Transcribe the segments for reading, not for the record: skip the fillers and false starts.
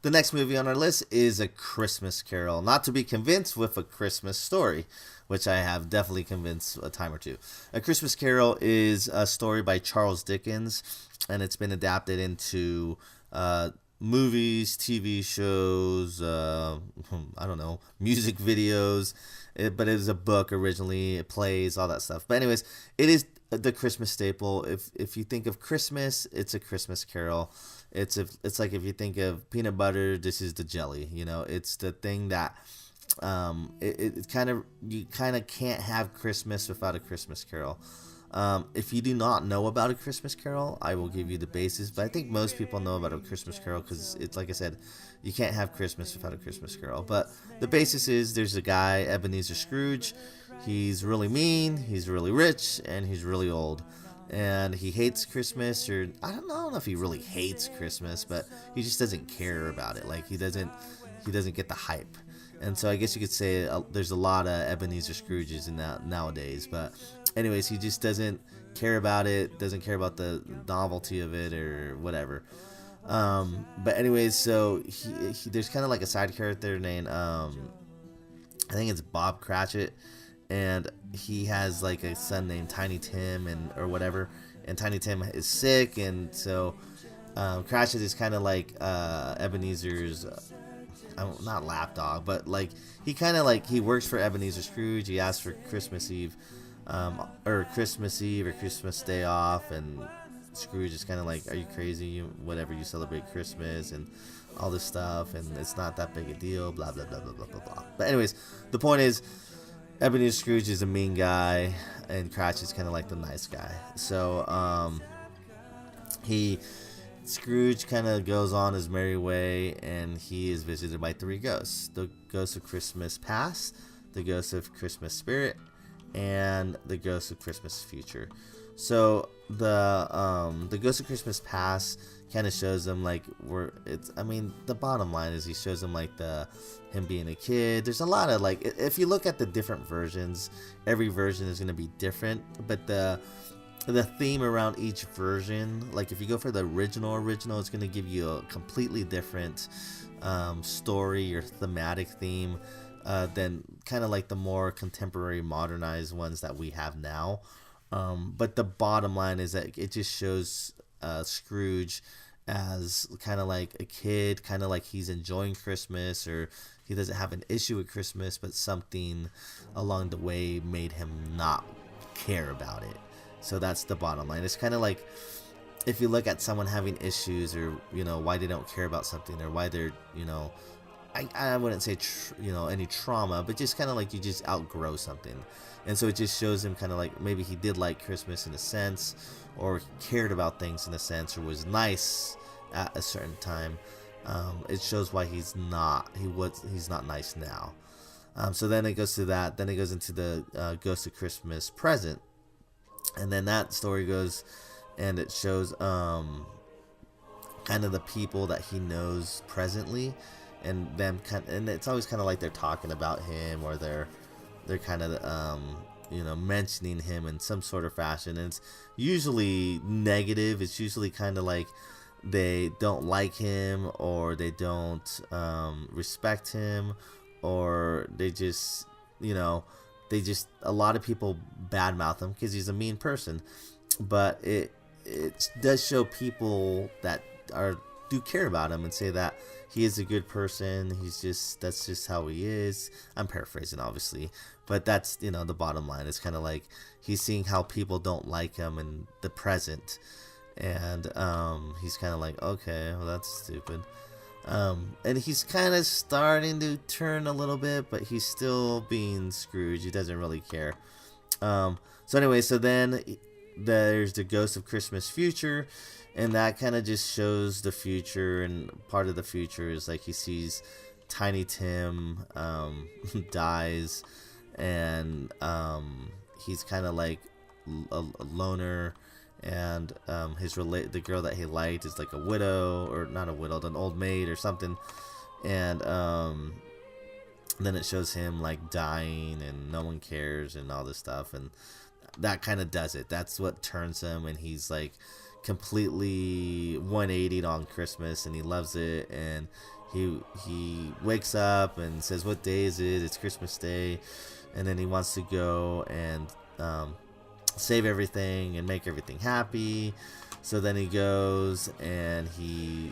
The next movie on our list is A Christmas Carol. Not to be convinced with A Christmas Story, which I have definitely convinced a time or two. A Christmas Carol is a story by Charles Dickens, and it's been adapted into movies, TV shows, I don't know, music videos. But it was a book originally, it plays, all that stuff. But anyways, it is the Christmas staple. If you think of Christmas, it's A Christmas Carol. It's like if you think of peanut butter, this is the jelly. You know, it's the thing that it kind of, you kind of can't have Christmas without A Christmas Carol. If you do not know about A Christmas Carol, I will give you the basis. But I think most people know about A Christmas Carol because it's like I said, you can't have Christmas without A Christmas Carol. But the basis is there's a guy, Ebenezer Scrooge. He's really mean, he's really rich, and he's really old. And he hates Christmas, or I don't know if he really hates Christmas, but he just doesn't care about it. Like he doesn't get the hype. And so I guess you could say there's a lot of Ebenezer Scrooges in that nowadays. But anyways, he just doesn't care about it, doesn't care about the novelty of it or whatever. But anyways, so he there's kind of like a side character named I think it's Bob Cratchit, and he has like a son named Tiny Tim or whatever, and Tiny Tim is sick, and so Cratchit is kind of like Ebenezer's not lapdog, but like he kind of like he works for Ebenezer Scrooge. He asks for Christmas Eve or Christmas Day off, and Scrooge is kind of like, are you crazy? You celebrate Christmas and all this stuff, and it's not that big a deal, blah blah blah blah blah blah blah. But anyways, the point is Ebenezer Scrooge is a mean guy, and Cratchit's kind of like the nice guy. So Scrooge kind of goes on his merry way, and he is visited by three ghosts: the ghost of Christmas past, the ghost of Christmas spirit, and the ghost of Christmas future. So the ghost of Christmas past kind of shows him like the bottom line is he shows him like him being a kid. There's a lot of like, if you look at the different versions, every version is going to be different, but the theme around each version, like if you go for the original, it's going to give you a completely different story or thematic theme than kind of like the more contemporary modernized ones that we have now. But the bottom line is that it just shows Scrooge as kind of like a kid, kind of like he's enjoying Christmas, or he doesn't have an issue with Christmas, but something along the way made him not care about it. So that's the bottom line. It's kind of like if you look at someone having issues, or why they don't care about something, or why they're I wouldn't say any trauma, but just kind of like you just outgrow something. And so it just shows him kind of like maybe he did like Christmas in a sense, or he cared about things in a sense, or was nice at a certain time. It shows why he's not nice now. So then it goes to that. Then it goes into the Ghost of Christmas Present, and then that story goes, and it shows kind of the people that he knows presently, and them and it's always kind of like they're talking about him, or they're kind of mentioning him in some sort of fashion, and it's usually negative. It's usually kind of like they don't like him, or they don't respect him, or they just a lot of people badmouth him because he's a mean person. But it does show people that do care about him and say that he is a good person. That's just how he is. I'm paraphrasing, obviously, but that's the bottom line. It's kind of like he's seeing how people don't like him in the present, and he's kind of like, okay, well, that's stupid. And he's kind of starting to turn a little bit, but he's still being Scrooge. He doesn't really care. So anyway, so then there's the Ghost of Christmas Future, and that kind of just shows the future, and part of the future is like he sees Tiny Tim dies, and he's kind of like a loner, and the girl that he liked is like a widow, or not a widow, an old maid or something, and then it shows him like dying, and no one cares, and all this stuff, and that kind of does it. That's what turns him, and he's like completely 180'd on Christmas, and he loves it, and he wakes up and says, "What day is it? It's Christmas Day," and then he wants to go and save everything and make everything happy. So then he goes and he,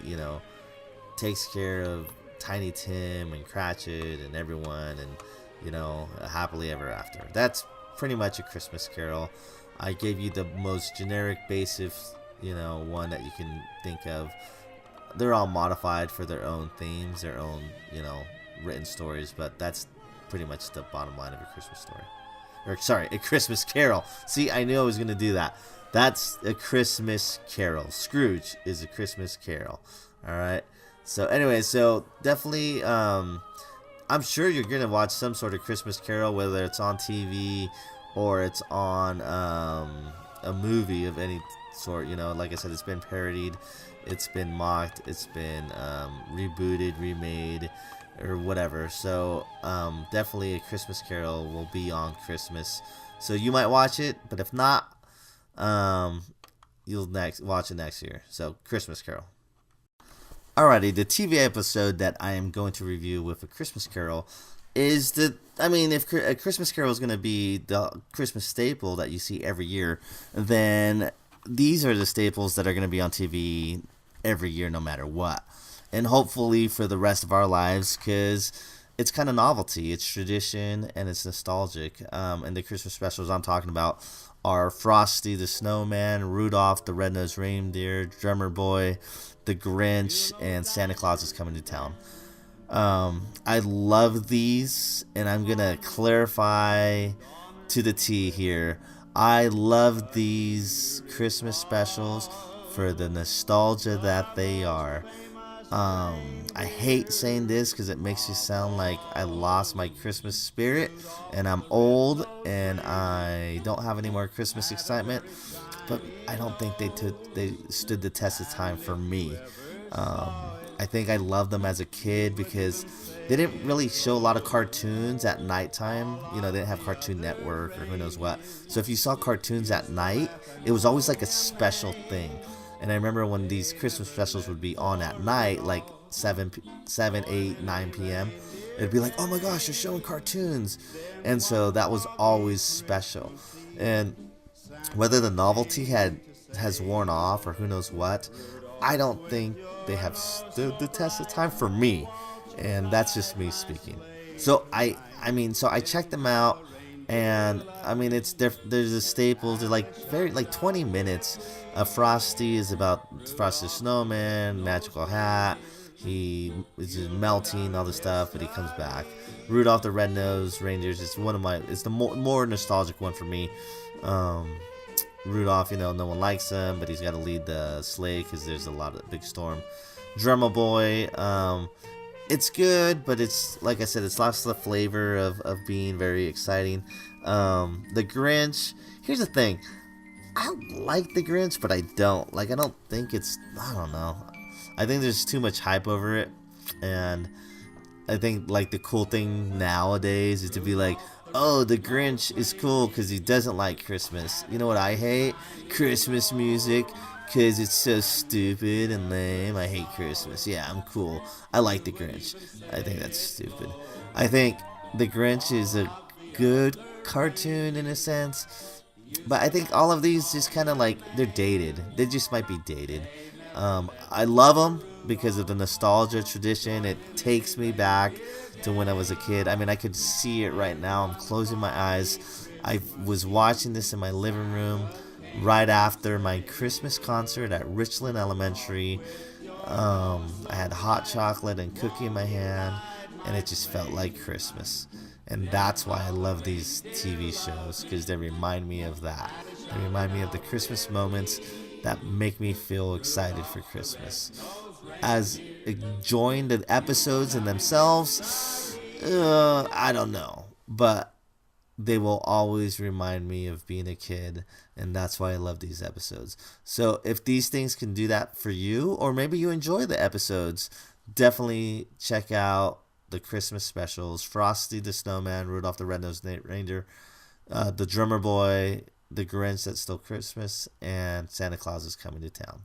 takes care of Tiny Tim and Cratchit and everyone, and happily ever after. That's pretty much A Christmas Carol. I gave you the most generic, basic, one that you can think of. They're all modified for their own themes, their own, written stories, but that's pretty much the bottom line of A Christmas Story. Or, sorry, A Christmas Carol. See, I knew I was going to do that. That's A Christmas Carol. Scrooge is A Christmas Carol. All right. So, anyway, definitely, I'm sure you're going to watch some sort of Christmas Carol, whether it's on TV or it's on a movie of any sort. Like I said, it's been parodied, it's been mocked, it's been rebooted, remade, or whatever. So definitely A Christmas Carol will be on Christmas, so you might watch it, but if not, you'll watch it next year. So Christmas Carol. Alrighty, the TV episode that I am going to review with A Christmas Carol is if A Christmas Carol is going to be the Christmas staple that you see every year, then these are the staples that are going to be on TV every year no matter what. And hopefully for the rest of our lives, because it's kind of novelty, it's tradition, and it's nostalgic. And the Christmas specials I'm talking about are Frosty the Snowman, Rudolph the Red-Nosed Reindeer, Drummer Boy, the Grinch, and Santa Claus is Coming to Town. I love these, and I'm going to clarify to the T here. I love these Christmas specials for the nostalgia that they are. I hate saying this because it makes you sound like I lost my Christmas spirit and I'm old and I don't have any more Christmas excitement, but I don't think they stood the test of time for me. I think I loved them as a kid because they didn't really show a lot of cartoons at nighttime. They didn't have Cartoon Network or who knows what. So if you saw cartoons at night, it was always like a special thing. And I remember when these Christmas specials would be on at night, like 7, 8, 9 p.m., it'd be like, oh my gosh, they're showing cartoons. And so that was always special. And whether the novelty has worn off or who knows what, I don't think they have stood the test of time for me. And that's just me speaking. So I checked them out, and they're the staples. They're like 20 minutes. Frosty is about Frosty the Snowman, magical hat. He is just melting all this stuff, but he comes back. Rudolph the Red-Nosed Reindeer is it's the more nostalgic one for me. Rudolph, no one likes him, but he's got to lead the sleigh because there's a big storm. Drummer Boy, it's good, but it's, like I said, it's lost the flavor of being very exciting. The Grinch, here's the thing. I like the Grinch, but I don't. I don't think I don't know. I think there's too much hype over it, and I think, the cool thing nowadays is to be like, oh, the Grinch is cool because he doesn't like Christmas. You know what I hate? Christmas music, because it's so stupid and lame. I hate Christmas. Yeah, I'm cool. I like the Grinch. I think that's stupid. I think the Grinch is a good cartoon in a sense, but I think all of these just kind of they're dated. They just might be dated. I love them because of the nostalgia tradition. It takes me back to when I was a kid. I could see it right now. I'm closing my eyes. I was watching this in my living room right after my Christmas concert at Richland Elementary. I had hot chocolate and cookie in my hand, and it just felt like Christmas. And that's why I love these TV shows, because they remind me of that. They remind me of the Christmas moments that make me feel excited for Christmas. As enjoying the episodes in themselves, I don't know. But they will always remind me of being a kid, and that's why I love these episodes. So if these things can do that for you, or maybe you enjoy the episodes, definitely check out the Christmas specials: Frosty the Snowman, Rudolph the Red-Nosed Reindeer, the Drummer Boy, the Grinch That's Still Christmas, and Santa Claus is Coming to Town.